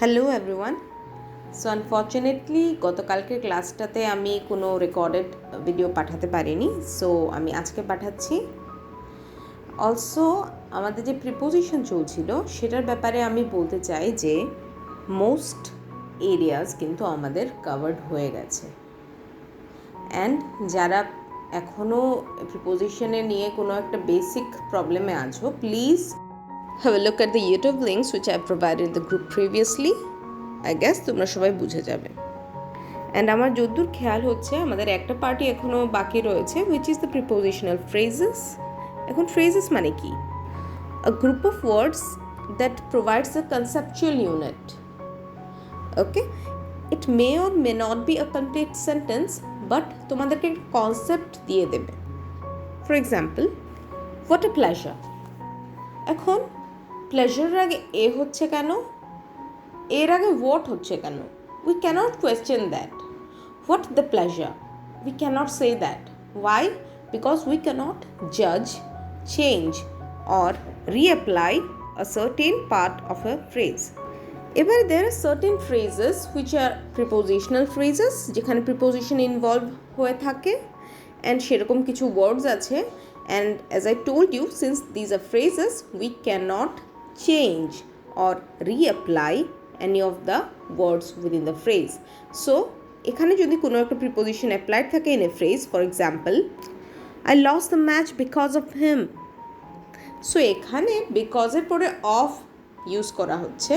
Hello everyone. So unfortunately গতকালকের ক্লাসটাতে আমি কোনো রেকর্ডেড ভিডিও পাঠাতে পারিনি, সো আমি আজকে পাঠাচ্ছি। অলসো আমাদের যে প্রিপোজিশন চলছিল সেটার ব্যাপারে আমি বলতে চাই যে মোস্ট এরিয়াস কিন্তু আমাদের কাভার্ড হয়ে গেছে। অ্যান্ড যারা এখনও প্রিপোজিশনে নিয়ে কোনো একটা বেসিক প্রবলেমে আছো, please have a look at the YouTube links which I provided in the group previously. I guess তোমরা সবাই বুঝে যাবে। অ্যান্ড আমার যদ্দূর খেয়াল হচ্ছে আমাদের একটা পার্টি এখনও বাকি রয়েছে, which is the prepositional phrases. এখন phrases মানে কি? A group of words that provides a conceptual unit. Okay? It may or may not be a complete sentence, but তোমাদেরকে একটা কনসেপ্ট দিয়ে দেবে। For example, what a pleasure. এখন প্লেজারের আগে এ হচ্ছে কেন, এর আগে হোয়াট হচ্ছে কেন? We can't question that. What the pleasure, we can't say that. Why? Because we can't জাজ, change or reapply a certain part of a phrase. এবারে there are certain phrases which are prepositional phrases, যেখানে preposition involve হয়ে থাকে, and সেরকম কিছু ওয়ার্ডস আছে। And as I told you, since these are phrases, we cannot change or reapply any of the words within the phrase. So এখানে যদি কোনো একটা preposition applied থাকে in a phrase, for example, I lost the match because of him. So এখানে because এর পরে of use করা হচ্ছে।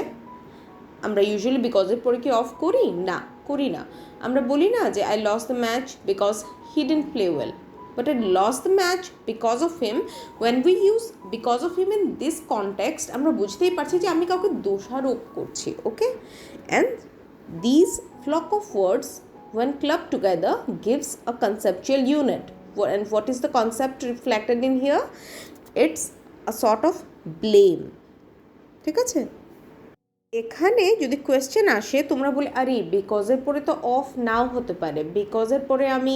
আমরা ইউজুয়ালি বিকজের পরে কি অফ করি? না, করি না। আমরা বলি না যে I lost the match because he didn't play well, but I lost the match because of him. When we use because of him in this context, আমরা বুঝতেই পারছি যে আমি কাউকে দোষারোপ করছি। Okay, and this flock of words when clubbed together gives a conceptual unit. And what is the concept reflected in here? It's a sort of blame. ঠিক আছে? এখানে যদি কোয়েশ্চেন আসে, তোমরা বলে আরে বিকজের পরে তো অফ নাও হতে পারে, বিকজের পরে আমি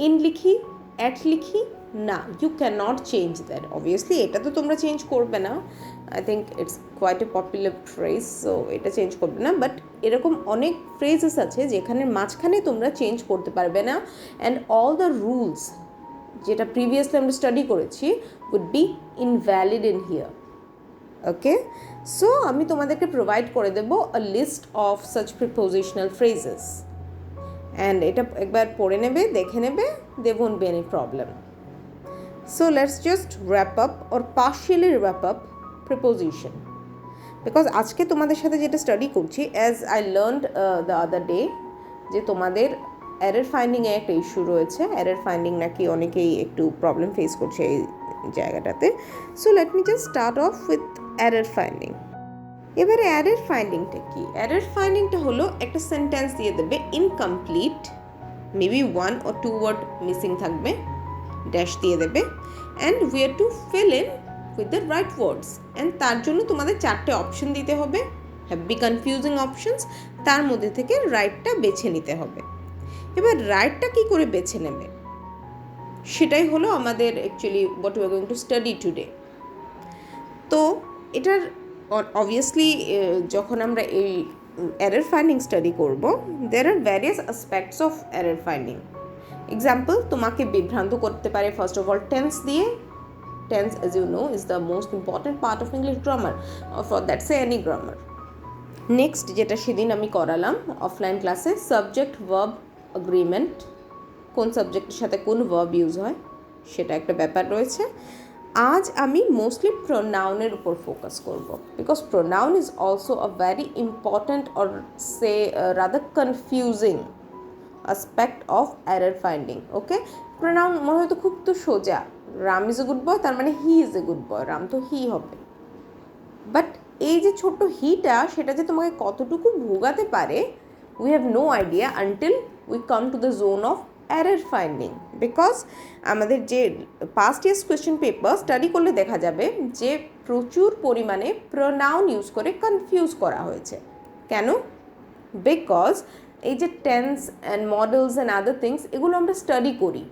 ইন লিখি, অ্যাট লিখি, না, you can not change that. Obviously এটা তো তোমরা চেঞ্জ করবে না। I think it's quite a popular phrase, so এটা চেঞ্জ করবে না। বাট এরকম অনেক ফ্রেজেস আছে যেখানে মাঝখানে তোমরা চেঞ্জ করতে পারবে না, অ্যান্ড অল দ্য রুলস যেটা প্রিভিয়াসলি আমরা স্টাডি করেছি would be invalid in here. Okay, so আমি তোমাদেরকে প্রোভাইড করে দেব a list of such prepositional phrases, and এটা একবার পড়ে নেবে, দেখে নেবে, they won't be any problem. So let's just wrap up or partially wrap up preposition, because আজকে তোমাদের সাথে যেটা স্টাডি করছি, as I learned the other day, যে তোমাদের এরর ফাইন্ডিংয়ে একটা ইস্যু রয়েছে। এরর ফাইন্ডিং নাকি অনেকেই একটু প্রবলেম ফেস করছে এই জায়গাটাতে। So let me just start off with error finding. এবারে এরর ফাইন্ডিংটা কি? এরর ফাইন্ডিংটা হলো একটা সেন্টেন্স দিয়ে দেবে incomplete, maybe 1 or 2 word missing থাকবে, ড্যাশ দিয়ে দেবে, and we are to fill in with the right words. And তার জন্য তোমাদের 4টে অপশন দিতে হবে, হ্যাভি কনফিউজিং অপশনস, তার মধ্যে থেকে রাইটটা বেছে নিতে হবে। এবার রাইটটা কী করে বেছে নেবে, সেটাই হলো আমাদের actually what we are going to study today. তো এটার অবভিয়াসলি যখন আমরা এই এরর ফাইন্ডিং স্টাডি করব, there are various aspects of error finding. Example তোমাকে বিভ্রান্ত করতে পারে ফার্স্ট অফ অল টেন্স দিয়ে। Tense, as you know, is the most important part of English grammar, or for that say any grammar. Next যেটা সেদিন আমি করালাম offline ক্লাসে, সাবজেক্ট ভার্ব এগ্রিমেন্ট, কোন সাবজেক্টের সাথে কোন ভার্ব ইউজ হয় সেটা একটা ব্যাপার রয়েছে। আজ আমি মোস্টলি প্রোনাউনের উপর ফোকাস করব, because pronoun is also a very important or say rather confusing aspect of error finding. Okay, pronoun মনে হয়তো খুব তো সোজা, Ram is a good boy, তার মানে he is a good boy, Ram তো হি হবে। বাট এই যে ছোট্ট হিটা, সেটা যে তোমাকে কতটুকু ভোগাতে পারে, we have no idea until we come to the zone of error finding. Because আমাদের যে past years question paper study করলে দেখা যাবে যে প্রচুর পরিমাণে প্রোনাউন ইউজ করে কনফিউজ করা হয়েছে। কেন? বিকজ এই যে tense and modals and other things, এগুলো আমরা স্টাডি করি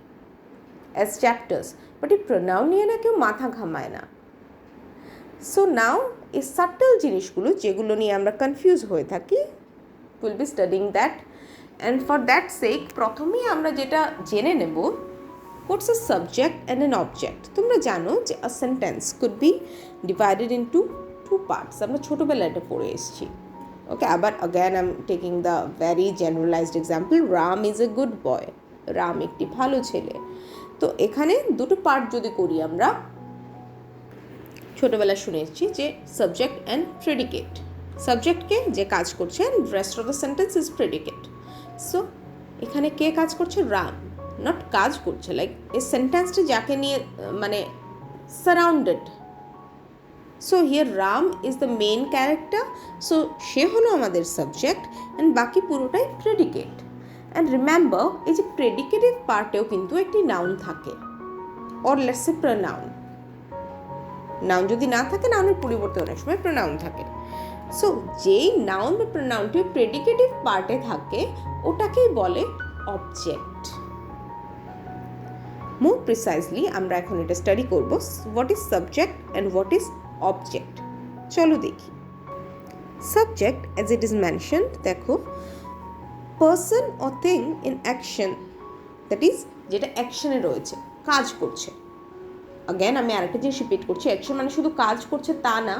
অ্যাজ চ্যাপ্টার্স, বাট এই প্রোনাউন নিয়ে না কেউ মাথা ঘামায় না। সো নাও এই সাটল জিনিসগুলো যেগুলো নিয়ে আমরা কনফিউজ হয়ে থাকি, will be studying that. And for that sake প্রথমেই আমরা যেটা জেনে নেব, what's a subject and an object. তোমরা জানো যে a sentence could be divided into two parts, আমরা ছোটোবেলায় এটা পড়ে এসেছি। ওকে, আবার again I'm taking the very generalized example, Ram is a good boy, Ram একটি ভালো ছেলে। তো এখানে দুটো পার্ট যদি করি, আমরা ছোটোবেলা শুনে এসেছি যে সাবজেক্ট অ্যান্ড প্রেডিকেট। সাবজেক্টকে যে কাজ করছে, and rest of the sentence is predicate. So এখানে কে কাজ করছে? রাম। নট কাজ করছে, লাইক এই সেন্টেন্সটা যাকে নিয়ে মানে surrounded. So here Ram is the main character, so সে হলো আমাদের সাবজেক্ট, অ্যান্ড বাকি পুরোটাই প্রেডিকেট। অ্যান্ড রিমেম্বার, এই যে প্রেডিকেটিভ পার্টেও কিন্তু একটি নাউন থাকে, or let's say pronoun. Noun যদি না থাকে, নাউনের পরিবর্তে অনেক সময় প্রনাউন থাকে। সো যেই নাউন বা প্রনাউনটি প্রেডিকেটিভ পার্টে থাকে, ওটাকেই বলে অবজেক্ট। মোর প্রিসাইজলি আমরা এখন এটা স্টাডি করব, what is subject and what is object. চলো দেখি। Subject, as it is mentioned, দেখো, person or thing in action, that is যেটা অ্যাকশনে রয়েছে, কাজ করছে। অ্যাগেন আমি আরেকটা জিনিস রিপিট করছি, অ্যাকশন মানে শুধু কাজ করছে তা না,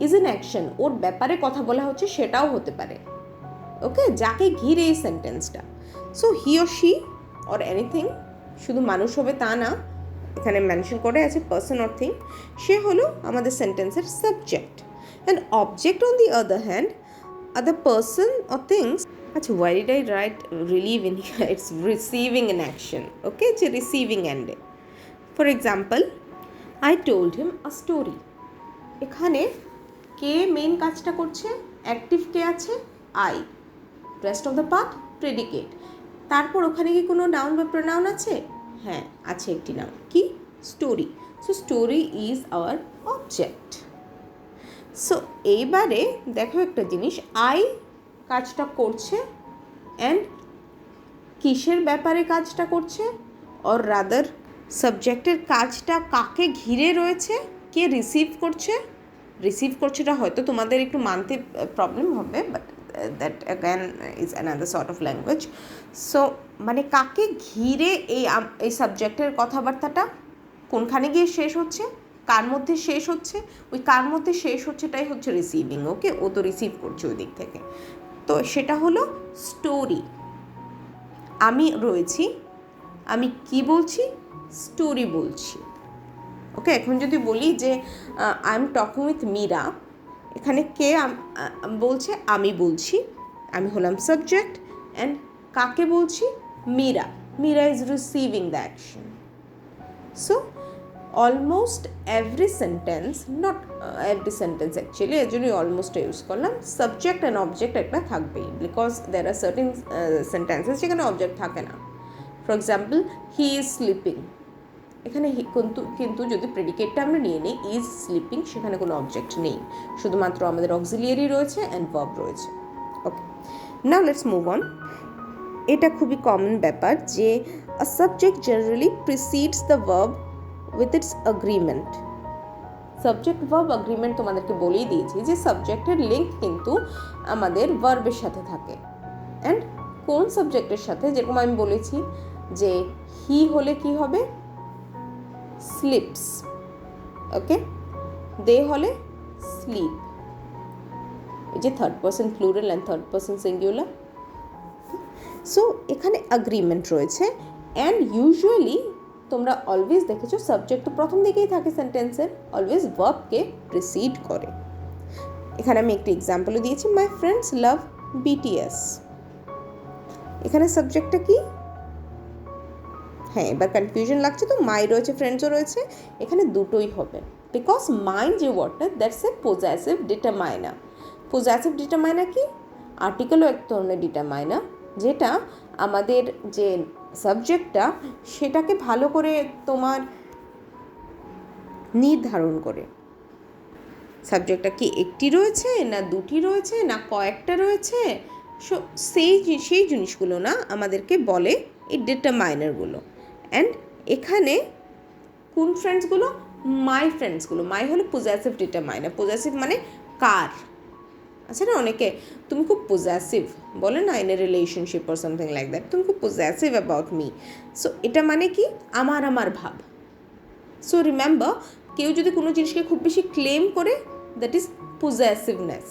ইজ ইন অ্যাকশন, ওর ব্যাপারে কথা বলা হচ্ছে সেটাও হতে পারে। ওকে, যাকে ঘিরে এই সেন্টেন্সটা। So he or she or anything, শুধু মানুষ হবে তা না, এখানে মেনশন করে আছে পার্সন অর থিং, সে হলো আমাদের সেন্টেন্সের subject. And object on the other hand are the person or things. আচ্ছা, why did I write relieve in here? It's receiving an action. Okay, যে রিসিভিং এন্ডে। For example, I told him a story. এখানে কে মেইন কাজটা করছে? Active কে আছে? I. Rest of the part predicate. তারপর ওখানে কি কোনো নাউন বা প্রোনাউন আছে? হ্যাঁ, আছে একটি নাউন, কি? Story. So story is our object. So এইবারে দেখো একটা জিনিস, আই কাজটা করছে, অ্যান্ড কিসের ব্যাপারে কাজটা করছে? অর রাদার সাবজেক্টের কাজটা কাকে ঘিরে রয়েছে? কে রিসিভ করছে? রিসিভ করছেটা হয়তো তোমাদের একটু মানতে প্রবলেম হবে, but that again is another sort of language. So মানে কাকে ঘিরে এই সাবজেক্টের কথাবার্তাটা কোনখানে গিয়ে শেষ হচ্ছে, কার মধ্যে শেষ হচ্ছে? ওই কার মধ্যে শেষ হচ্ছেটাই হচ্ছে রিসিভিং। ওকে, ও তো রিসিভ করছে ওই দিক থেকে। তো সেটা হলো স্টোরি। আমি রয়েছি, আমি কি বলছি? স্টোরি বলছি। ওকে, এখন যদি বলি যে I am talking with Meera, এখানে কে বলছে? আমি বলছি, আমি হলাম সাবজেক্ট, অ্যান্ড কাকে বলছি? Meera. Meera is receiving the action. So almost every sentence, not every sentence actually, এর জন্যই অলমোস্ট ইউজ করলাম, সাবজেক্ট অ্যান্ড অবজেক্ট একটা থাকবেই, because there are certain sentences যেখানে অবজেক্ট থাকে না। For example, he is sleeping, এখানে কিন্তু যদি প্রেডিকেটটা আমরা নিয়ে নিই ইজ স্লিপিং, সেখানে কোনো অবজেক্ট নেই, শুধুমাত্র আমাদের অক্সিলিয়ারি রয়েছে অ্যান্ড ভার্ব রয়েছে। Okay, now let's move on. এটা খুবই কমন ব্যাপার যে a subject generally precedes the verb with its agreement. Subject verb agreement তোমাদেরকে বলেই দিয়েছি যে সাবজেক্টের লিঙ্ক কিন্তু আমাদের ভার্বের সাথে থাকে। অ্যান্ড কোন সাবজেক্টের সাথে? যেরকম আমি বলেছি যে হি হলে কি হবে? স্লিপস। ওকে, দে হলে স্লিপ। এই যে third person plural and third person singular. So এখানে অ্যাগ্রিমেন্ট রয়েছে, অ্যান্ড ইউজুয়ালি তোমরা অলওয়েজ দেখেছো সাবজেক্ট তো প্রথম দিকেই থাকে সেন্টেন্সের, অলওয়েজ ভার্বকে প্রিসিড করে। এখানে আমি একটি এক্সাম্পলও দিয়েছি, মাই ফ্রেন্ডস লাভ বিটিএস। এখানে সাবজেক্টটা কি? হ্যাঁ, এবার কনফিউশন লাগছে তো, মাই রয়েছে, ফ্রেন্ডসও রয়েছে, এখানে দুটোই হবে, বিকজ মাই যে ওয়ার্ডটা, that's a possessive determiner. Possessive determiner কি? আর্টিকেলও এক ধরনের ডিটারমাইনার, যেটা আমাদের যে সাবজেক্টটা সেটাকে ভালো করে তোমার নির্ধারণ করে। সাবজেক্টটা কি একটি রয়েছে, না দুটি রয়েছে, না কয়েকটা রয়েছে, সেই জিনিসগুলো না আমাদেরকে বলে এই ডিটারমাইনারগুলো। অ্যান্ড এখানে কোন ফ্রেন্ডসগুলো? মাই ফ্রেন্ডসগুলো, মাই হলো পজেসিভ ডিটারমাইনার, পজেসিভ মানে কার, আচ্ছা না অনেকে তুমি খুব পজেসিভ বলে না in a relationship or something like that, তুমি খুব পজেসিভ অ্যাবাউট মি, সো এটা মানে কি আমার ভাব। সো রিমেম্বার, কেউ যদি কোনো জিনিসকে খুব বেশি ক্লেম করে দ্যাট ইজ পজেসিভনেস।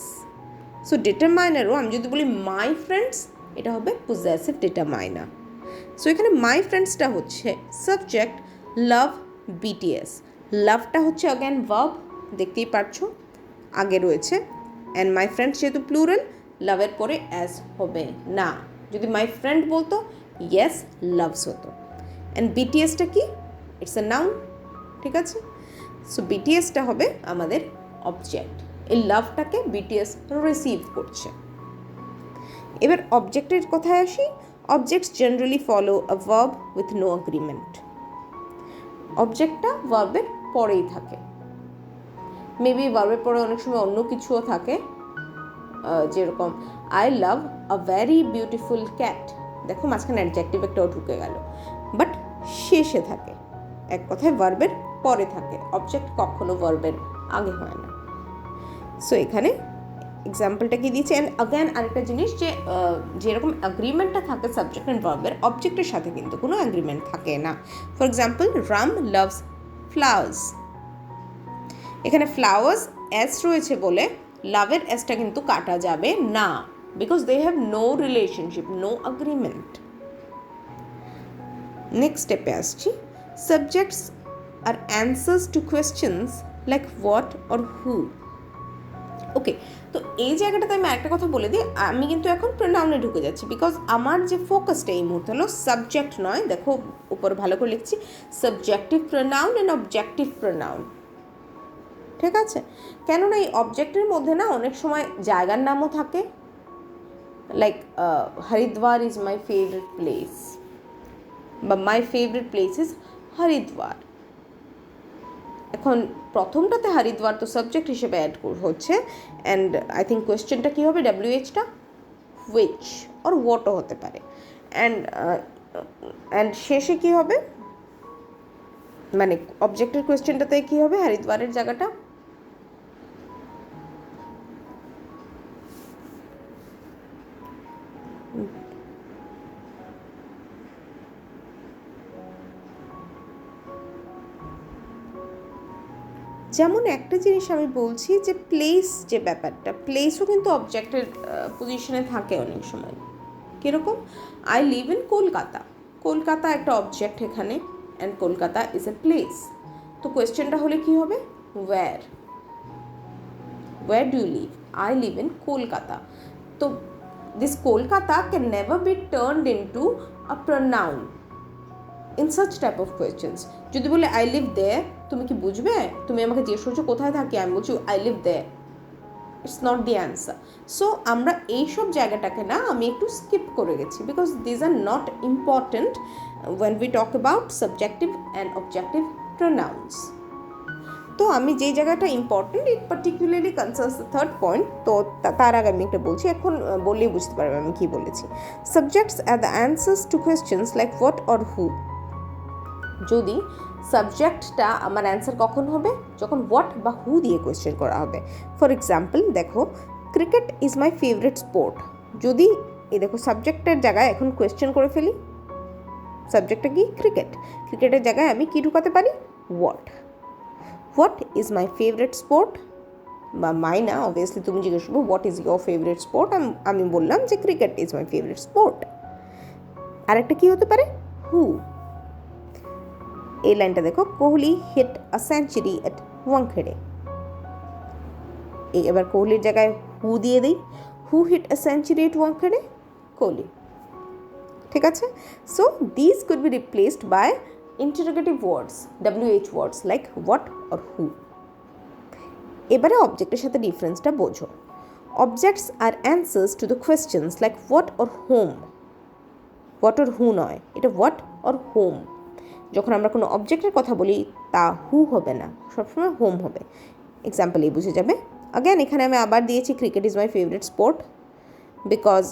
সো ডিটারমাইনারও আমি যদি বলি মাই ফ্রেন্ডস, এটা হবে পজেসিভ ডিটারমাইনার। সো এখানে মাই ফ্রেন্ডসটা হচ্ছে সাবজেক্ট, লাভ বিটিএস, লাভটা হচ্ছে অ্যাগেন ভার্ব, দেখতেই পাচ্ছ আগে রয়েছে, অ্যান্ড মাই ফ্রেন্ডস যেহেতু প্লুরাল, লাভের পরে অ্যাজ হবে না, যদি মাই ফ্রেন্ড বলতো ইয়েস লাভস হতো। অ্যান্ড বিটিএসটা কি, ইটস এ নাউন, ঠিক আছে। সো বিটিএসটা হবে আমাদের অবজেক্ট, এই লাভটাকে বিটিএস রিসিভ করছে। এবার অবজেক্টের কথায় আসি, objects generally follow a verb with no agreement. অবজেক্টটা ভার্বের পরেই থাকে, মেবি ভার্বের পরে অনেক সময় অন্য কিছুও থাকে, যেরকম I love a very beautiful cat, দেখো মাঝখানে অ্যাডজেক্টিভ একটাও ঢুকে গেল, বাট শেষে থাকে, এক কথায় ভার্বের পরে থাকে, অবজেক্ট কখনো ভার্বের আগে হয় না। সো এখানে এক্সাম্পলটা কি দিয়েছে, অ্যান্ড অ্যাগেন আরেকটা জিনিস যে যেরকম অ্যাগ্রিমেন্টটা থাকে সাবজেক্ট অ্যান্ড ভার্বের, অবজেক্টের সাথে কিন্তু কোনো অ্যাগ্রিমেন্ট থাকে না। For example Ram loves flowers, এখানে ফ্লাওয়ার্স এস রয়েছে বলে লাভের এসটা কিন্তু কাটা যাবে না, because they have no relationship, no agreement. Next স্টেপে আসছি, subjects are answers to questions like what or who. Okay, তো এই জায়গাটাতে আমি আরেকটা কথা বলে দিই, আমি কিন্তু এখন প্রোনাউনে ঢুকে যাচ্ছি, বিকজ আমার যে ফোকাসটা এই মুহূর্তে হলো সাবজেক্ট নয়, দেখো উপরে ভালো করে লিখছি, subjective pronoun and objective pronoun, ঠিক আছে। কেননা এই অবজেক্টের মধ্যে না অনেক সময় জায়গার নামও থাকে, like Haridwar is my favourite place, বা my favourite place is Haridwar. এখন প্রথমটাতে হরিদ্বার তো সাবজেক্ট হিসেবে অ্যাড হচ্ছে, অ্যান্ড আই থিঙ্ক কোয়েশ্চেনটা কী হবে, ডাব্লিউএইচটা হুইচ অর হোয়াটও হতে পারে, অ্যান্ড শেষে কী হবে, মানে অবজেক্টের কোয়েশ্চেনটাতে কী হবে, হরিদ্বারের জায়গাটা যেমন একটা জিনিস আমি বলছি যে প্লেস, যে ব্যাপারটা প্লেসও কিন্তু অবজেক্টের পজিশনে থাকে অনেক সময়, কীরকম I live in Kolkata, Kolkata একটা অবজেক্ট এখানে, and Kolkata is a place, তো কোয়েশ্চেনটা হলে কী হবে, where do you live, I live in Kolkata. তো this Kolkata can never be turned into a pronoun in such type of questions. যদি বলে আই লিভ দেয়ার, তুমি কি বুঝবে, তুমি আমাকে জিজ্ঞেস করছো কোথায় থাকি, আমি বলছি I live there, it's not the answer. So আমরা এইসব জায়গাটাকে না আমি একটু স্কিপ করে গেছি, because these are not important when we talk about subjective and objective pronouns. তো আমি যেই জায়গাটা important, it particularly concerns the third point, তো তার আগে আমি একটা বলছি, এখন বললেই বুঝতে পারবে আমি কী বলেছি। Subjects are the answers to questions like what or হু, যদি সাবজেক্টটা আমার অ্যান্সার কখন হবে, যখন হোয়াট বা হু দিয়ে কোয়েশ্চেন করা হবে। ফর এক্সাম্পল দেখো, cricket is my favourite sport, যদি এই দেখো সাবজেক্টের জায়গায় এখন কোয়েশ্চেন করে ফেলি, সাবজেক্টটা কি ক্রিকেট, ক্রিকেটের জায়গায় আমি কি ঢুকাতে পারি, what is my favourite sport, বা মাই না, অবভিয়াসলি তুমি জিজ্ঞেস করবো what is your favourite sport, আমি বললাম যে cricket is my favourite sport. আরেকটা কী হতে পারে, হু, এই লাইনটা দেখো, Kohli hit a century at Wankhede, এবার কোহলির জায়গায় হু দিয়ে দিই, who hit a century at Wankhede, Kohli, ঠিক আছে। So this could be replaced by interrogative words, WH words like what or হু। এবারে অবজেক্টের সাথে ডিফারেন্সটা বোঝো। Objects R answers to the questions like what or home, what or হু নয়, এটা হোয়াট অর হোম। যখন আমরা কোনো অবজেক্টের কথা বলি তা হু হবে না, সবসময় হোম হবে। এক্সাম্পল এই বুঝে যাবে। অ্যাগেন এখানে আমি আবার দিয়েছি cricket is my favourite sport, because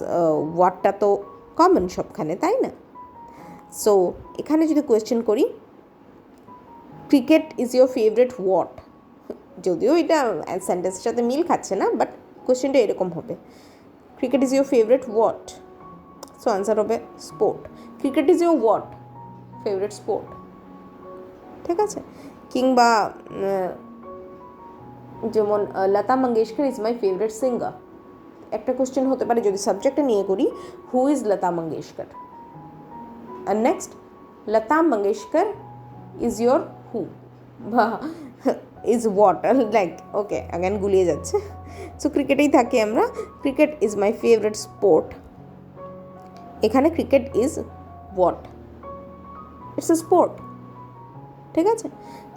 হোয়াটটা তো কমন সবখানে, তাই না। সো এখানে যদি কোয়েশ্চেন করি cricket is your favourite what, যদিও এটা সেন্টেন্সের সাথে মিল খাচ্ছে না, বাট কোয়েশ্চেনটা এরকম হবে, cricket is your favourite what, so answer হবে sport. Cricket is your what favourite sport, ঠিক আছে। কিংবা যেমন Lata Mangeshkar is my favourite singer, একটা কোয়েশ্চেন হতে পারে যদি সাবজেক্টটা নিয়ে করি, হু ইজ লতা মঙ্গেশকর, আর next Lata Mangeshkar is your who বা is what, like okay again গুলিয়ে যাচ্ছে। সো ক্রিকেটেই থাকি আমরা, cricket is my favourite sport, এখানে cricket is what, it's a sport, ঠিক আছে।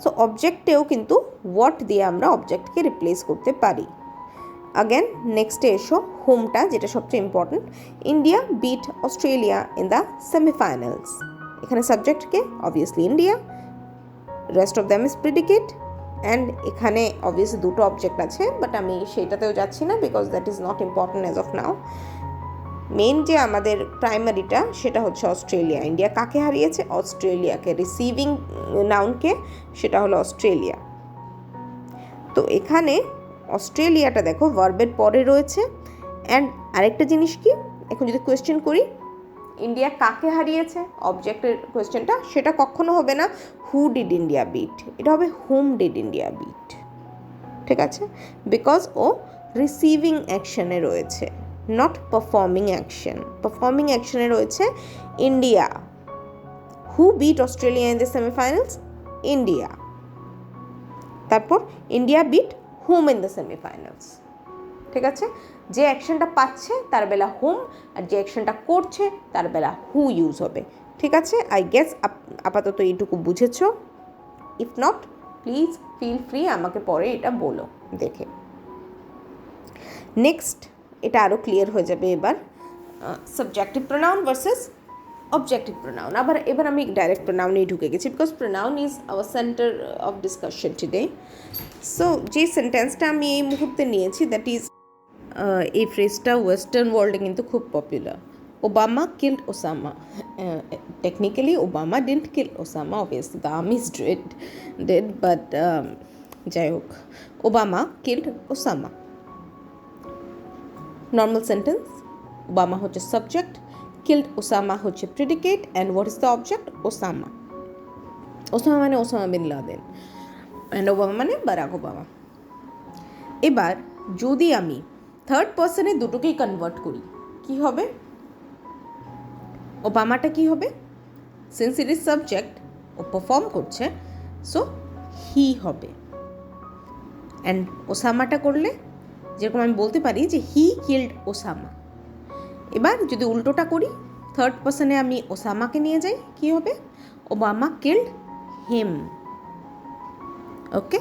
সো অবজেক্টেও কিন্তু হোয়াট দিয়ে আমরা অবজেক্টকে রিপ্লেস করতে পারি। আগেন নেক্সটে এসো, হোমটা যেটা সবচেয়ে important, India beat Australia in the semifinals, এখানে সাবজেক্টকে obviously India, rest of them is predicate, and এখানে অবভিয়াসলি দুটো অবজেক্ট আছে, বাট আমি সেইটাতেও যাচ্ছি না because that is not important as of now. Main যে আমাদের প্রাইমারিটা সেটা হচ্ছে অস্ট্রেলিয়া, ইন্ডিয়া কাকে হারিয়েছে, অস্ট্রেলিয়াকে, রিসিভিং নাউনকে, সেটা হলো অস্ট্রেলিয়া। তো এখানে অস্ট্রেলিয়াটা দেখো ভার্বের পরে রয়েছে, অ্যান্ড আরেকটা জিনিস কি, এখন যদি কোয়েশ্চেন করি ইন্ডিয়া কাকে হারিয়েছে, অবজেক্টের কোয়েশ্চেনটা, সেটা কখনো হবে না হু ডিড ইন্ডিয়া বিট, এটা হবে হুম ডিড ইন্ডিয়া বিট, ঠিক আছে, বিকজ ও রিসিভিং অ্যাকশনে রয়েছে, নট পারফর্মিং অ্যাকশন। পারফর্মিং অ্যাকশনে রয়েছে India, who beat Australia in the semifinals, India, তারপর India beat whom in the semifinals, ঠিক আছে। যে অ্যাকশনটা পাচ্ছে তার বেলা হুম, আর যে অ্যাকশনটা করছে তার বেলা হু ইউজ হবে, ঠিক আছে। আই গেস আপাতত এইটুকু বুঝেছ, if not please feel free আমাকে পরে এটা বলো দেখে। নেক্সট এটা আরও ক্লিয়ার হয়ে যাবে এবার, subjective pronoun versus objective pronoun. এবার আমি ডাইরেক্ট প্রোনাউনেই ঢুকে গেছি, because pronoun is our centre of discussion today. So যে সেন্টেন্সটা আমি এই মুহূর্তে নিয়েছি দ্যাট ইজ, এই ফ্রেজটা ওয়েস্টার্ন ওয়ার্ল্ডে কিন্তু খুব popular, Obama killed Osama. Technically Obama didn't kill Osama, obviously the army is dead, but যাই হোক, Obama killed Osama, normal sentence. Obama হচ্ছে সাবজেক্ট, কিল্ড ওসামা হচ্ছে predicate, and what is the object, Osama. Osama মানে Osama bin Laden, and Obama মানে Barack Obama. এবার যদি আমি third পার্সনে দুটোকেই কনভার্ট করি কি হবে, ওবামাটা কি হবে, সিন্স ইট ইজ সাবজেক্ট, ও পারফর্ম করছে, সো হি হবে, অ্যান্ড ওসামাটা করলে যেরকম আমি বলতে পারি যে হি কিল্ড ওসামা। এবার যদি উল্টোটা করি, থার্ড পার্সনে আমি ওসামাকে নিয়ে যাই, কি হবে, Obama killed him. Okay,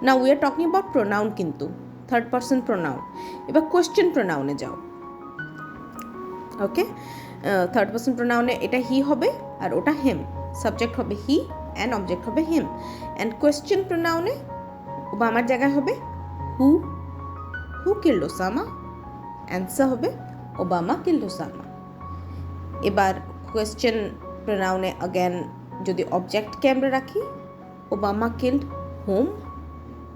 now we are talking about pronoun, কিন্তু থার্ড পার্সন প্রোনাউন। এবার কোয়েশ্চেন প্রোনাউনে যাও, ওকে, থার্ড পার্সন প্রোনাউনে এটা হি হবে আর ওটা হিম, সাবজেক্ট হবে হি অ্যান্ড অবজেক্ট হবে হিম, অ্যান্ড কোয়েশ্চেন প্রোনাউনে ওবামার জায়গায় হবে হু, হু কিল্ড ওসামা, অ্যান্সার হবে ওবামা কিল্ড ওসামা। এবার কোয়েশ্চেন প্রোনাউনে অ্যাগেন যদি অবজেক্টকে আমরা রাখি, ওবামা কিল্ড হুম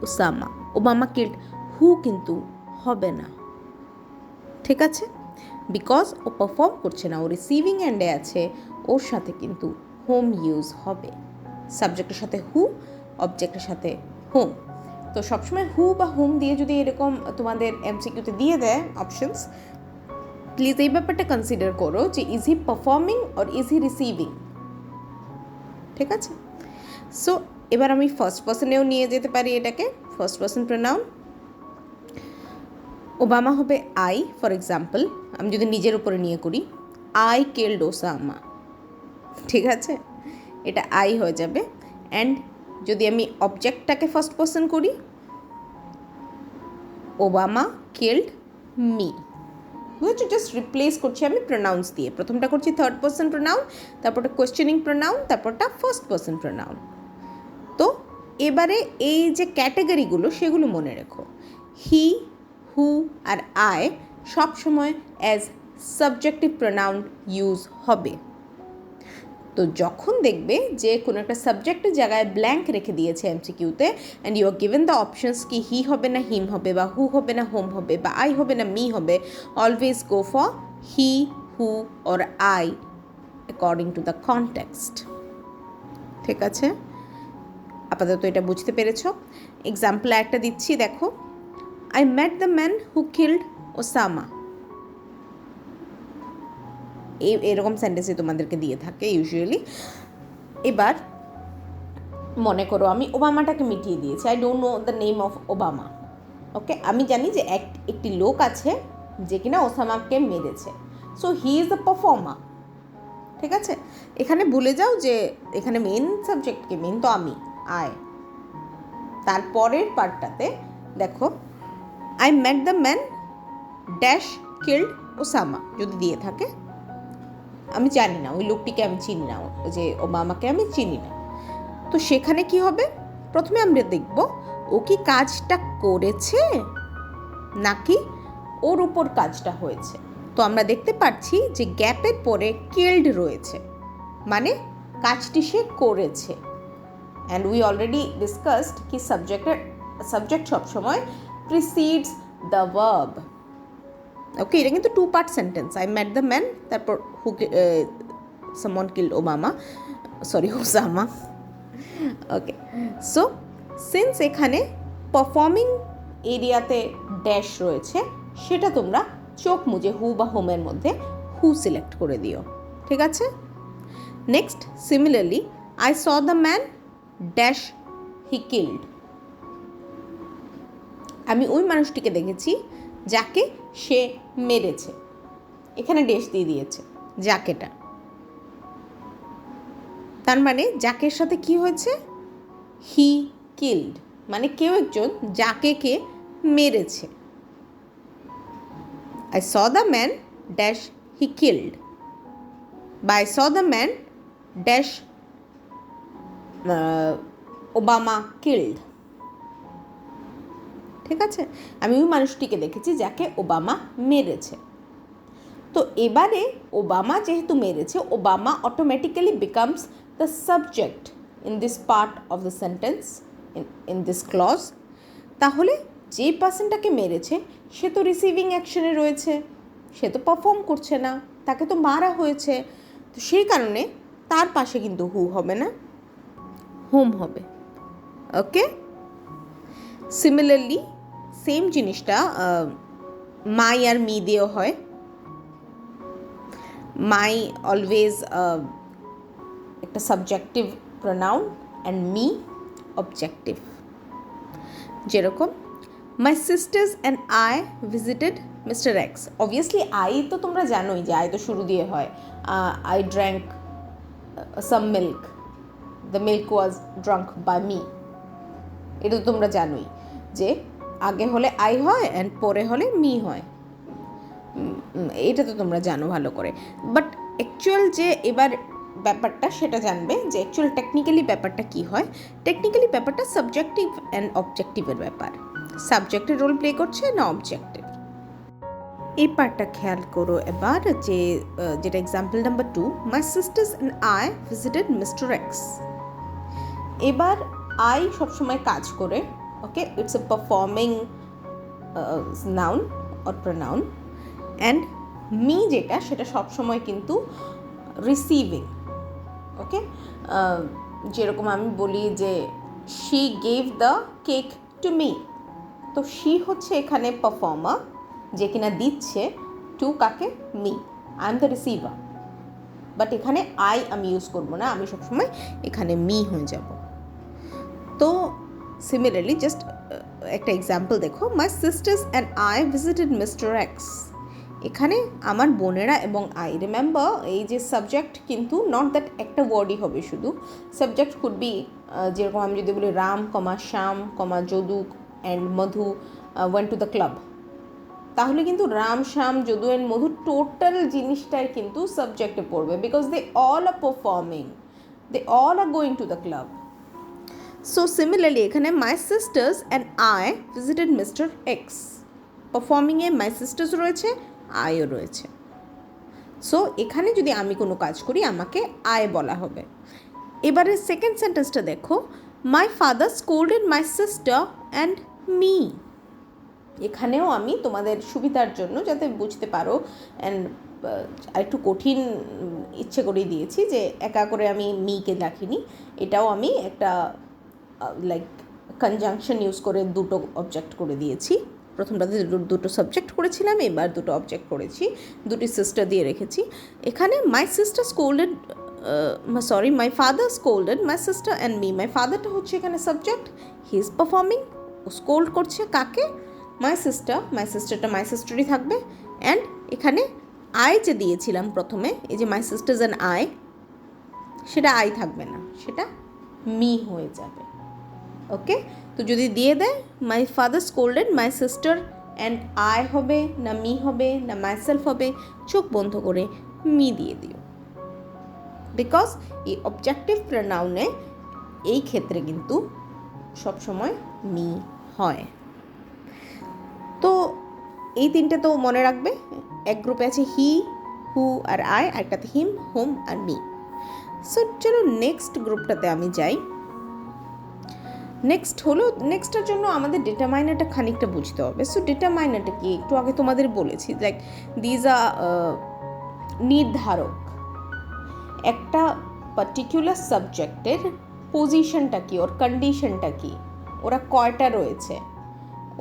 ওসামা, ওবামা কিল্ড হু কিন্তু হবে না, ঠিক আছে, বিকজ ও পারফর্ম করছে না, ও রিসিভিং এন্ডে আছে, ওর সাথে কিন্তু হোম ইউজ হবে, সাবজেক্টের সাথে হু, অবজেক্টের সাথে হোম। তো সবসময় হু বা হোম দিয়ে যদি এরকম তোমাদের এমসিকিউতে দিয়ে দেয় অপশনস, প্লিজ এই ব্যাপারটা কনসিডার করো যে is he performing or is he receiving, ঠিক আছে। সো এবার আমি ফার্স্ট পার্সনেও নিয়ে যেতে পারি এটাকে, ফার্স্ট পার্সন প্রোনাউন। ওবামা হবে আই, ফর এক্সাম্পল আমি যদি নিজের উপরে নিয়ে করি, আই কিল্ড ওসামা, ঠিক আছে, এটা আই হয়ে যাবে। অ্যান্ড যদি আমি অবজেক্টটাকে ফার্স্ট পার্সন করি, ওবামা কিল্ড মি, বুঝেছো, জাস্ট রিপ্লেস করছি আমি প্রোনাউন্স দিয়ে, প্রথমটা করছি থার্ড পার্সন প্রোনাউন, তারপরটা কোয়েশ্চেনিং প্রোনাউন, তারপরটা ফার্স্ট পার্সন প্রোনাউন। তো এবারে এই যে ক্যাটাগরিগুলো সেগুলো মনে রেখো, হি, হু আর আই সব সময় অ্যাজ সাবজেক্টিভ প্রোনাউন ইউজ হবে। তো যখন দেখবে যে কোনো একটা সাবজেক্টের জায়গায় ব্ল্যাঙ্ক রেখে দিয়েছে এমসিকিউতে and you are given the options কি হি হবে না হিম হবে, বা হু হবে না হোম হবে, বা আই হবে না মি হবে, always go for he, who or I according to the context. ঠিক আছে, আপাতত এটা বুঝতে পেরেছ। এক্সাম্পল একটা দিচ্ছি, দেখো, I met the man who killed Osama. এরকম সেন্টেন্সই তোমাদেরকে দিয়ে থাকে ইউজুয়ালি। এবার মনে করো আমি ওবামাটাকে মিটিয়ে দিয়েছি, I don't know the name of Obama. Okay, আমি জানি যে একটি লোক আছে যে কিনা ওসামাকে মেরেছে, so he is the performer. ঠিক আছে, এখানে ভুলে যাও যে এখানে মেন সাবজেক্টকে, মেন তো আমি, আই। তারপরের পার্টটাতে দেখো, I met the man dash killed Osama যদি দিয়ে থাকে, আমি জানি না ওই লোকটিকে, আমি চিনি না, যে ওবামাকে আমি চিনি না, তো সেখানে কি হবে, প্রথমে আমরা দেখব ও কি কাজটা করেছে নাকি ওর উপর কাজটা হয়েছে। তো আমরা দেখতে পাচ্ছি যে গ্যাপের পরে কিল্ড রয়েছে, মানে কাজটি সে করেছে। অ্যান্ড উই অলরেডি ডিসকাসড কি সাবজেক্ট সবসময় প্রিসিডস দ্য ভার্ব। ওকে, এটা কিন্তু 2 part sentence, I met the man, তারপর হু সামওয়ান কিল্ড ওসামা। ওকে, সো সিন্স এখানে পারফর্মিং এরিয়াতে ড্যাশ রয়েছে, সেটা তোমরা চোখ মুজে হু বা হোমের মধ্যে হু সিলেক্ট করে দিও। ঠিক আছে, next, similarly I saw the man dash he killed. আমি ওই মানুষটিকে দেখেছি যাকে সে মেরেছে, এখানে ড্যাশ দিয়ে দিয়েছে যাকেটা, তার মানে যাকের সাথে কি হয়েছে, হি কিল্ড, মানে কেউ একজন যাকে কে মেরেছে। I saw the man dash he killed, বা I saw the man dash Obama killed। ঠিক আছে, আমি ওই মানুষটিকে দেখেছি যাকে ওবামা মেরেছে। তো এবারে ওবামা যেহেতু মেরেছে, Obama automatically becomes the subject in this part of the sentence, in this clause. তাহলে যে পার্সনটাকে মেরেছে সে তো রিসিভিং অ্যাকশনে রয়েছে, সে তো পারফর্ম করছে না, তাকে তো মারা হয়েছে, তো সেই কারণে তার পাশে কিন্তু হু হবে না, হোম হবে। ওকে, সিমিলারলি সেম জিনিসটা মাই আর মি দিয়েও হয়। মাই অলওয়েজ একটা subjective pronoun and me objective. যেরকম my sisters and I visited mister X. Obviously I তো তোমরা জানোই যে আই তো শুরু দিয়ে হয়, I drank some milk, the milk was drunk by me. এটা তো তোমরা জানোই যে আগে হলে আই হয় অ্যান্ড পরে হলে মি হয়, এটা তো তোমরা জানো ভালো করে। বাট অ্যাকচুয়াল যে এবার ব্যাপারটা সেটা জানবে যে অ্যাকচুয়াল টেকনিক্যালি ব্যাপারটা কী হয়। টেকনিক্যালি ব্যাপারটা সাবজেক্টিভ অ্যান্ড অবজেক্টিভের ব্যাপার, সাবজেক্টের রোল প্লে করছে না অবজেক্টের। এই পার্টটা খেয়াল করো এবার, যে যেটা example number 2, my sisters and I visited mister X. এবার আই সবসময় কাজ করে, okay, it's a performing noun or pronoun, and me যেটা সেটা সবসময় কিন্তু রিসিভিং। ওকে, যেরকম আমি বলি যে she gave the cake to me, তো শি হচ্ছে এখানে পারফর্মার যে কিনা দিচ্ছে টু কাকে, me, I am the receiver. But এখানে আই আমি ইউজ করবো না, আমি সবসময় এখানে মি হয়ে যাব। তো সিমিলারলি জাস্ট একটা এক্সাম্পল দেখো, my sisters and I visited mister X. এখানে আমার বোনেরা এবং আই, রিমেম্বার এই যে সাবজেক্ট কিন্তু নট দ্যাট একটা ওয়ার্ডই হবে শুধু, সাবজেক্ট কুড বি, যেরকম আমি যদি বলি Ram comma Shyam comma Jadu and Madhu went to the club, তাহলে কিন্তু রাম শ্যাম যদু অ্যান্ড মধু টোটাল জিনিসটাই কিন্তু সাবজেক্টে পড়বে, because they all are performing, they all are going to the club. So similarly এখানে my sisters and I visited mister X, পারফর্মিংয়ে মাই সিস্টার্স রয়েছে, আইও রয়েছে। সো এখানে যদি আমি কোনো কাজ করি আমাকে আয় বলা হবে। এবারে সেকেন্ড সেন্টেন্সটা দেখো, মাই father scolded my sister and me. এখানেও আমি তোমাদের সুবিধার জন্য যাতে বুঝতে পারো অ্যান্ড একটু কঠিন ইচ্ছে করেই দিয়েছি যে একা করে আমি মিকে রাখিনি, এটাও আমি একটা লাইক কনজাংশন ইউজ করে দুটো অবজেক্ট করে দিয়েছি। প্রথমটাতে দুটো সাবজেক্ট করেছিলাম, এবার দুটো অবজেক্ট করেছি, দুটি সিস্টার দিয়ে রেখেছি। এখানে my sister scolded my father scolded my sister and me. My ফাদারটা হচ্ছে এখানে সাবজেক্ট, হি ইজ পারফর্মিং, ও স্কোল্ড করছে কাকে? মাই সিস্টারটা মাই সিস্টারই থাকবে। অ্যান্ড এখানে আই যে দিয়েছিলাম প্রথমে, এই যে মাই সিস্টার্স অ্যান্ড আই, সেটা আই থাকবে না, সেটা মি হয়ে যাবে। ওকে, তো যদি দিয়ে দেয় মাই father scolded my sister and I হবে না মি হবে না মাইসেলফ হবে, চোখ বন্ধ করে মি দিয়ে দিও। বিকজ এই অবজেক্টিভ প্রনাউনে এই ক্ষেত্রে কিন্তু সবসময় মি হয়। তো এই তিনটে তো মনে রাখবে। এক গ্রুপে আছে হি, হু আর আই, একটাতে হিম, হোম আর মি। সো চলো নেক্সট গ্রুপটাতে আমি যাই। নেক্সটের জন্য আমাদের ডিটারমাইনারটা খানিকটা বুঝতে হবে। সো ডিটারমাইনারটা কি একটু আগে তোমাদের বলেছি, লাইক দিজ আর নির্ধারক। একটা পার্টিকুলার সাবজেক্টের পজিশনটা কি, ওর কন্ডিশনটা কি, ওরা কয়টা রয়েছে,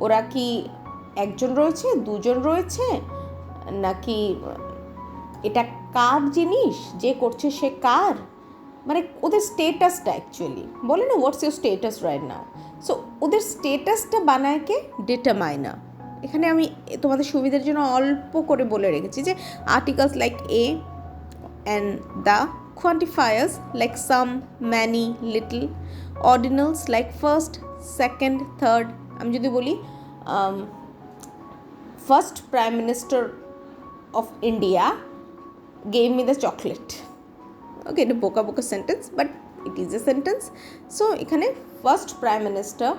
ওরা কি একজন রয়েছে, দুজন রয়েছে, নাকি এটা কার জিনিস, যে করছে সে কার, মানে ওদের স্টেটাসটা অ্যাকচুয়ালি বলে না what's your status right now. So ওদের স্টেটাসটা বানায় কে? ডিটারমাইনার। এখানে আমি তোমাদের সুবিধার জন্য অল্প করে বলে রেখেছি যে articles like a and the, quantifiers like some, many, little, ordinals like first, second, third. আমি যদি বলি first prime minister of India gave me the chocolate. ওকে, এটা বোকা বোকা sentence, but it is a sentence. So এখানে first prime minister,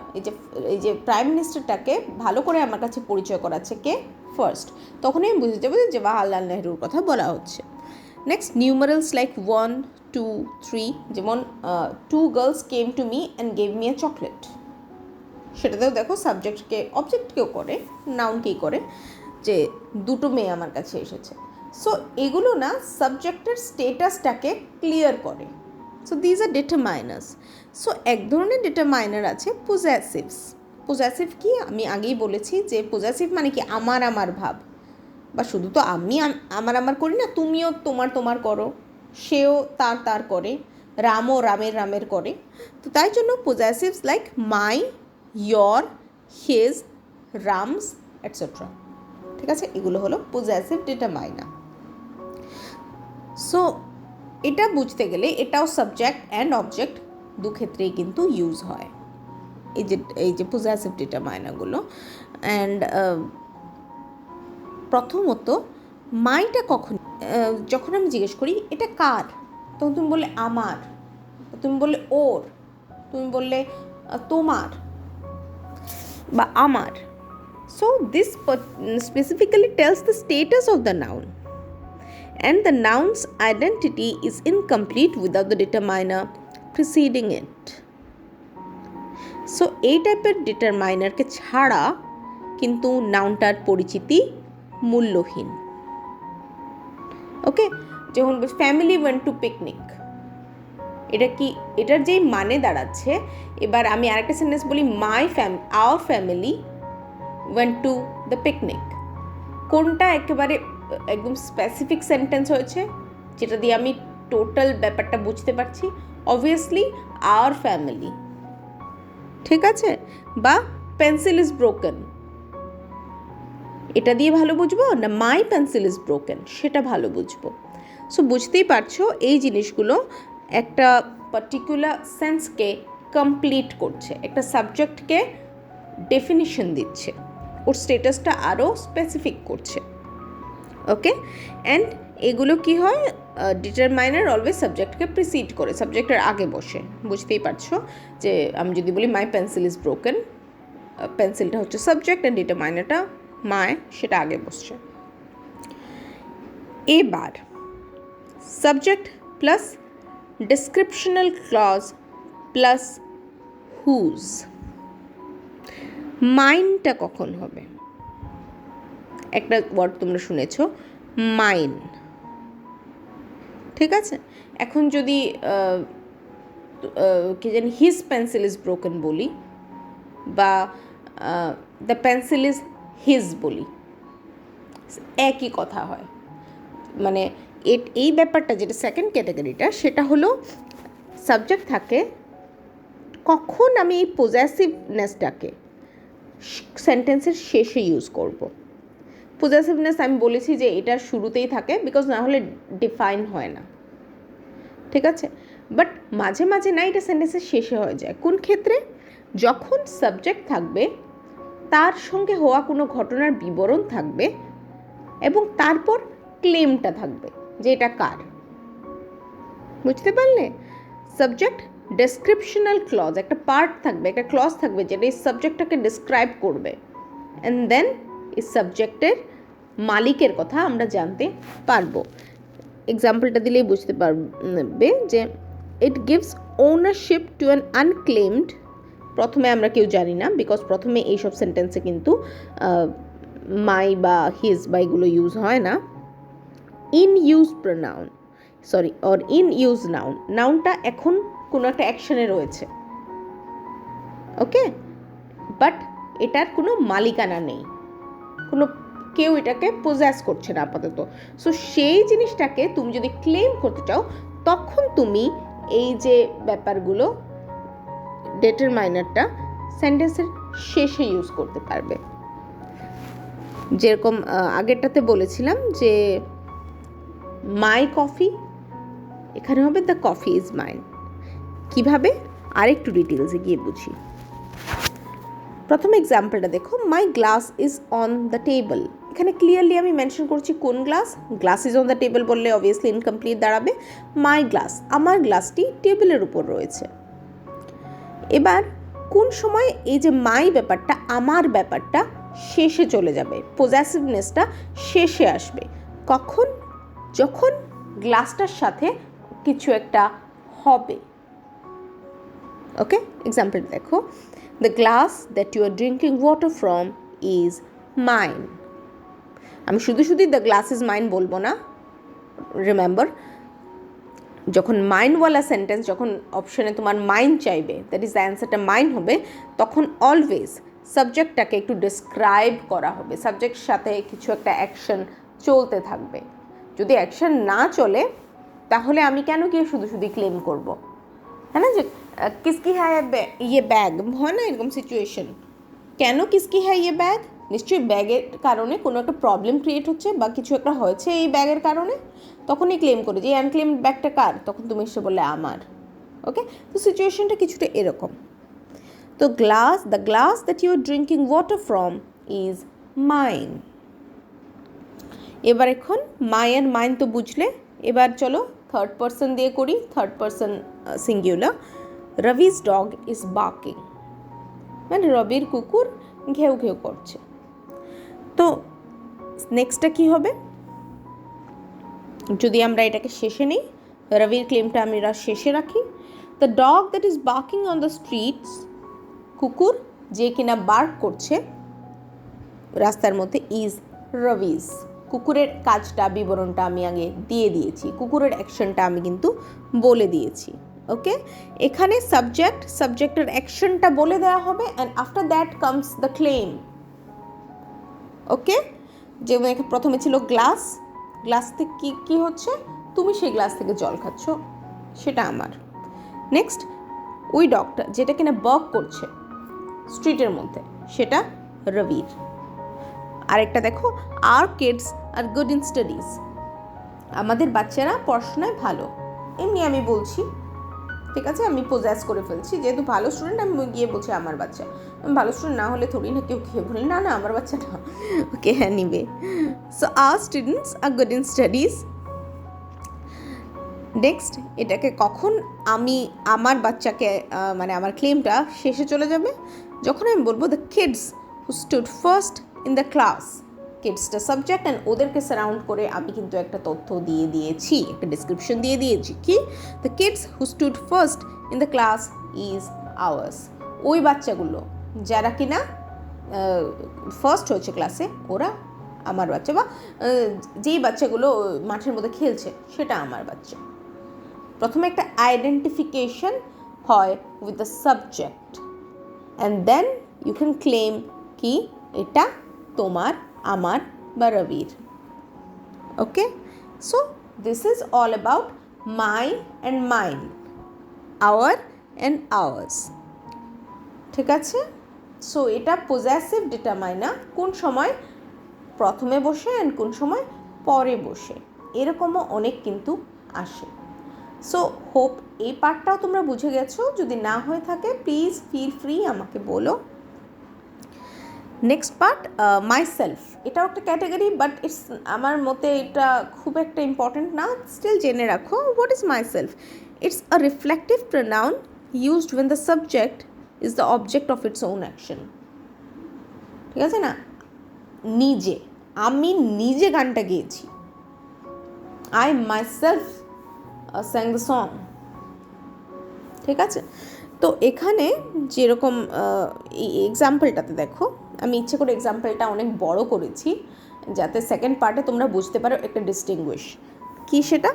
এই যে prime মিনিস্টারটাকে ভালো করে আমার কাছে পরিচয় করাচ্ছে কে? ফার্স্ট। তখনই আমি বুঝে যাবো যে জওয়াহরলাল নেহরুর কথা বলা হচ্ছে। নেক্সট নিউমারালস লাইক 1, 2, 3, যেমন 2 girls came to me and gave me a chocolate। সেটাতেও দেখো সাবজেক্টকে অবজেক্টকেও করে, নাউনকেই করে, যে দুটো মেয়ে আমার কাছে এসেছে। সো এগুলো না সাবজেক্টের স্টেটাসটাকে ক্লিয়ার করে। So these are determiners. So এক ধরনের ডিটারমাইনার আছে পজেসিভস। পজেসিভ কি আমি আগেই বলেছি যে পজেসিভ মানে কি আমার ভাব, বা শুধু তো আমি আমার করি না, তুমিও তোমার করো, সেও তার করে, রামও রামের করে। তো তাই জন্য possessives like my, your, his, Ram's etcetera. ঠিক আছে, এগুলো হলো পজেসিভ ডিটারমাইনার। সো এটা বুঝতে গেলে এটাও সাবজেক্ট অ্যান্ড অবজেক্ট দু ক্ষেত্রেই কিন্তু ইউজ হয়, এই যে পজেসিভ ডিটারমাইনারগুলো। অ্যান্ড প্রথমত মাইটা কখন, যখন আমি জিজ্ঞেস করি এটা কার, তখন তুমি বললে আমার, তুমি বললে ওর, তুমি বললে তোমার বা আমার। So this specifically tells the status of the noun, and the noun's identity is incomplete without the determiner preceding it. So এই টাইপের ডিটারমাইনারকে ছাড়া কিন্তু নাউনটার পরিচিতি মূল্যহীন। ওকে, যেমন ফ্যামিলি ওয়েন্ট টু পিকনিক, এটা কি, এটার যেই মানে দাঁড়াচ্ছে, এবার আমি আরেকটা সেন্টেন্স বলি our family went to the picnic, কোনটা একেবারে একদম স্পেসিফিক সেন্টেন্স হয়েছে যেটা দিয়ে আমি টোটাল ব্যাপারটা বুঝতে পারছি? Obviously our family. ঠিক আছে, বা পেন্সিল ইজ ব্রোকেন, এটা দিয়ে ভালো বুঝবো না মাই পেন্সিল ইজ ব্রোকেন সেটা ভালো বুঝবো। সো বুঝতেই পারছো এই জিনিসগুলো একটা পার্টিকুলার সেন্সকে কমপ্লিট করছে, একটা সাবজেক্টকে ডেফিনিশন দিচ্ছে, ওর স্টেটাসটা আরও স্পেসিফিক করছে। ওকে, অ্যান্ড এগুলো কি হয়, ডিটারমাইনার অলওয়েজ সাবজেক্টকে প্রিসিড করে, সাবজেক্টের আগে বসে। বুঝতেই পারছো যে আমি যদি বলি মাই পেন্সিল ইজ ব্রোকেন, পেন্সিলটা হচ্ছে সাবজেক্ট অ্যান্ড ডিটারমাইনারটা মাই, সেটা আগে বসছে। এবার subject plus descriptional clause plus whose, মাইনটা কখন হবে? একটা ওয়ার্ড তোমরা শুনেছ, মাইন, ঠিক আছে? এখন যদি কি জানি হিজ পেন্সিল ইজ ব্রোকেন বলি, বা দ্য পেন্সিল ইজ হিজ বলি, একই কথা হয়। মানে এই ব্যাপারটা যেটা সেকেন্ড ক্যাটাগরিটা, সেটা হলো সাবজেক্ট থাকে, কখন আমি এই পজেসিভনেসটাকে সেন্টেন্সের শেষে ইউজ করব। পজেসিভনেস আমি বলেছি যে এটা শুরুতেই থাকে, বিকজ না হলে ডিফাইন হয় না, ঠিক আছে? বাট মাঝে মাঝে না, এটা সেন্টেন্সের শেষে হয়ে যায়। কোন ক্ষেত্রে? যখন সাবজেক্ট থাকবে, তার সঙ্গে হওয়া কোনো ঘটনার বিবরণ থাকবে, এবং তারপর ক্লেমটা থাকবে যে এটা কার। বুঝতে পারলে? সাবজেক্ট ডেসক্রিপশনাল ক্লজ, একটা পার্ট থাকবে, একটা ক্লজ থাকবে যেটা এই সাবজেক্টটাকে ডিসক্রাইব করবে, অ্যান্ড দেন এই সাবজেক্টের মালিকের কথা আমরা জানতে পারবো। এক্সাম্পলটা দিলেই বুঝতে পারবে যে it gives ownership to an unclaimed. প্রথমে আমরা কেউ জানি না, বিকজ প্রথমে এইসব সেন্টেন্সে কিন্তু মাই বা হিজ বা এগুলো ইউজ হয় না। In use pronoun, sorry, or in use noun, নাউনটা এখন কোনো একটা অ্যাকশনে রয়েছে, ওকে, বাট এটার কোনো মালিকানা নেই, কোনো কেউ এটাকে পজেস করছে না আপাতত। সো সেই জিনিসটাকে তুমি যদি ক্লেম করতে চাও, তখন তুমি এই যে ব্যাপারগুলো, ডিটারমাইনারটা সেন্টেন্সের শেষে ইউজ করতে পারবে। যেরকম আগেরটাতে বলেছিলাম যে মাই কফি, এখানে হবে দ্য কফি ইজ মাইন। কীভাবে? আরেকটু ডিটেলসে গিয়ে বুঝি। প্রথম এক্সাম্পলটা দেখো, my glass is on the table. এখানে ক্লিয়ারলি আমি মেনশন করছি কোন glass. Glass is on the table বললে অবভিয়াসলি ইনকমপ্লিট দাঁড়াবে। মাই গ্লাস, আমার গ্লাসটি টেবিলের উপর রয়েছে। এবার কোন সময় এই যে মাই ব্যাপারটা, আমার ব্যাপারটা শেষে চলে যাবে, পজেসিভনেসটা শেষে আসবে? কখন? যখন গ্লাসটার সাথে কিছু একটা হবে। ওকে, এক্সাম্পল দেখো, the glass that you are drinking water from is mine. আমি শুধু দ্য গ্লাস ইজ মাইন বলবো না। রিমেম্বার, যখন মাইনওয়ালা সেন্টেন্স, যখন অপশনে তোমার মাইন চাইবে, দ্যাট ইজ দ্য অ্যান্সারটা মাইন হবে, তখন অলওয়েজ সাবজেক্টটাকে একটু ডিসক্রাইব করা হবে, সাবজেক্টের সাথে কিছু একটা অ্যাকশন চলতে থাকবে। যদি অ্যাকশন না চলে, তাহলে আমি কেন কি শুধু ক্লেম করব? হ্যাঁ না, যে কিসকি হ্যায় ইয়ে ব্যাগ, হয় না এরকম সিচুয়েশন? কেন কিসকি হ্যায় ইয়ে ব্যাগ? নিশ্চয়ই ব্যাগের কারণে কোনো একটা প্রবলেম ক্রিয়েট হচ্ছে, বা কিছু একটা হয়েছে এই ব্যাগের কারণে, তখনই ক্লেম করে যে আনক্লেম ব্যাগটা কার, তখন তুমি এসে বললে আমার। ওকে, তো সিচুয়েশনটা কিছুটা এরকম। তো the glass that you are drinking water from is mine. এবার এখন মাই অ্যান্ড মাইন তো বুঝলে, এবার চলো থার্ড পার্সন দিয়ে করি, third person singular. Ravi's dog is barking, মানে রবির কুকুর ঘেউ ঘেউ করছে। তো নেক্সটটা কী হবে? যদি আমরা এটাকে শেষে নিই, রবির ক্লেমটা আমরা শেষে রাখি। The dog that is barking on the streets, কুকুর যে কিনা বার্ক করছে রাস্তার মধ্যে, ইজ রবি's। কুকুরের কাজটা, বিবরণটা আমি আগে দিয়ে দিয়েছি, কুকুরের অ্যাকশনটা আমি কিন্তু বলে দিয়েছি। ওকে, এখানে সাবজেক্টের অ্যাকশনটা বলে দেওয়া হবে, and after that comes the claim. Okay, যেমন এখানে প্রথমে ছিল গ্লাস, গ্লাস থেকে কী হচ্ছে? তুমি সেই গ্লাস থেকে জল খাচ্ছ, সেটা আমার। নেক্সট, ওই ডগটা যেটা কিনা বার্ক করছে স্ট্রিটের মধ্যে, সেটা রবির। আরেকটা দেখো, our kids are good in studies, আমাদের বাচ্চারা পড়াশোনায় ভালো। এমনি আমি বলছি, ঠিক আছে, আমি পজেস করে ফেলছি, যেহেতু ভালো স্টুডেন্ট আমি গিয়ে বলছি আমার বাচ্চা। আমি ভালো স্টুডেন্ট না হলে থোড়ি না কেউ খেয়ে বলি না না আমার বাচ্চা না, ওকে হ্যাঁ নিবে। So our students are good in studies. Next, এটাকে কখন আমি আমার বাচ্চাকে, মানে আমার ক্লেমটা শেষে চলে যাবে? যখন আমি বলবো the kids who stood first in the class, কিডসটা সাবজেক্ট অ্যান্ড ওদেরকে সারাউন্ড করে আমি কিন্তু একটা তথ্য দিয়ে দিয়েছি, একটা ডিসক্রিপশন দিয়ে দিয়েছি কি the kids who stood first in the class is ours. ওই বাচ্চাগুলো যারা কিনা ফার্স্ট হয়েছে ক্লাসে ওরা আমার বাচ্চা, বা যেই বাচ্চাগুলো মাঠের মধ্যে খেলছে সেটা আমার বাচ্চা। প্রথমে একটা আইডেন্টিফিকেশন হয় with the subject and then you can claim কি এটা তোমার, আমার বা রবির। Okay, so this is all about my and mine, our and ours. ঠিক আছে, সো এটা পজেসিভ ডিটারমাইনার, কোন সময় প্রথমে বসে অ্যান্ড কোন সময় পরে বসে, এরকমও অনেক কিন্তু আসে। সো হোপ এই পার্টটাও তোমরা বুঝে গেছো। যদি না হয়ে থাকে প্লিজ ফিল ফ্রি আমাকে বলো। নেক্সট পার্ট মাইসেলফ, এটাও একটা ক্যাটাগরি, বাট ইটস আমার মতে এটা খুব একটা ইম্পর্টেন্ট না, স্টিল জেনে রাখো। What is myself? It's a reflective pronoun used when the subject is the object of its own action. ঠিক আছে না, নিজে, আমি নিজে গানটা গেয়েছি, I myself sang the song। ঠিক আছে, তো এখানে যেরকম এই এক্সাম্পলটাতে দেখো, আমি ইচ্ছে করে এক্সাম্পলটা অনেক বড় করেছি যাতে সেকেন্ড পার্টে তোমরা বুঝতে পারো একটা ডিস্টিংগুইশ কি সেটা।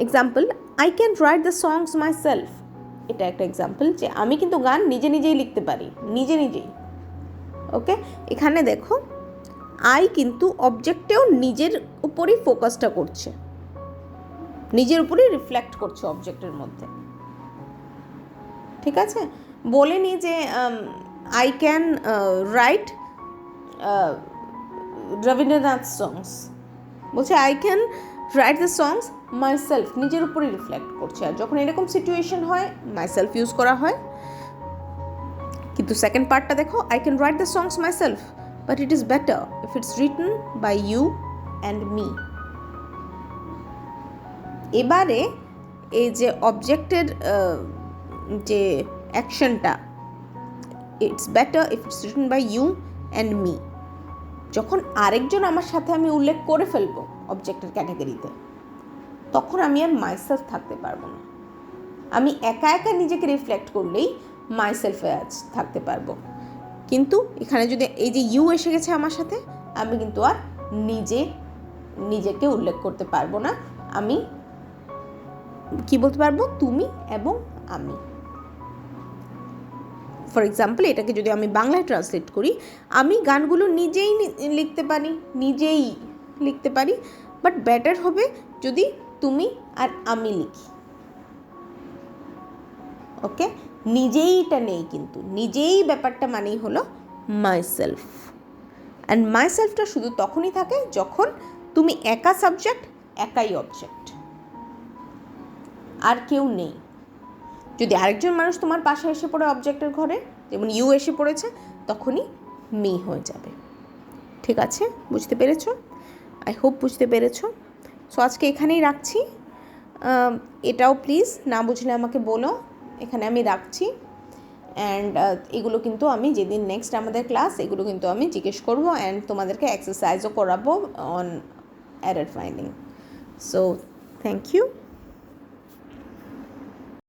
Example, I can write the songs my self, এটা একটা এক্সাম্পল যে আমি কিন্তু গান নিজে নিজেই লিখতে পারি, নিজে নিজেই। ওকে, এখানে দেখো আই কিন্তু অবজেক্টেও নিজের উপরই ফোকাসটা করছে, নিজের উপরেই রিফ্লেক্ট করছে অবজেক্টের মধ্যে। ঠিক আছে, বলেনি যে আই ক্যান রাইট রবীন্দ্রনাথ সংস, বলছে I can write the songs my self, নিজের উপরেই রিফ্লেক্ট করছে। আর যখন এরকম সিচুয়েশন হয় মাই সেলফ ইউজ করা হয়। কিন্তু সেকেন্ড পার্টটা দেখো, I can write the songs myself but it is better if it's written by you and me. এবারে এই যে অবজেক্টের যে অ্যাকশনটা, it's better if it's written by you and me, যখন আরেকজন আমার সাথে আমি উল্লেখ করে ফেলবো অবজেক্টের ক্যাটাগরিতে, তখন আমি আর মাইসেলফ থাকতে পারবো না। আমি একা একা নিজেকে রিফ্লেক্ট করলেই মাইসেলফে থাকতে পারবো। কিন্তু এখানে যদি এই যে ইউ এসে গেছে আমার সাথে, আমি কিন্তু আর নিজেকে উল্লেখ করতে পারবো না। আমি কি বলতে পারবো? তুমি এবং আমি। ফর এক্সাম্পল, এটাকে যদি আমি বাংলায় ট্রান্সলেট করি, আমি গানগুলো নিজেই লিখতে পারি, বাট বেটার হবে যদি তুমি আর আমি লিখি। ওকে, নিজেইটা নেই, কিন্তু নিজেই ব্যাপারটা মানেই হলো মাইসেলফ। অ্যান্ড মাইসেলফটা শুধু তখনই থাকে যখন তুমি একা সাবজেক্ট, একাই অবজেক্ট, আর কেউ নেই। যদি আরেকজন মানুষ তোমার পাশে এসে পড়ে অবজেক্টের ঘরে, যেমন ইউ এসে পড়েছে, তখনই মি হয়ে যাবে। ঠিক আছে, বুঝতে পেরেছো? আই হোপ বুঝতে পেরেছো। সো আজকে এখানেই রাখছি। এটাও প্লিজ না বুঝলে আমাকে বলো, এখানে আমি রাখছি। অ্যান্ড এগুলো কিন্তু আমি যেদিন নেক্সট আমাদের ক্লাস, এগুলো কিন্তু আমি জিজ্ঞেস করবো অ্যান্ড তোমাদেরকে এক্সারসাইজও করাবো on error finding. So thank you.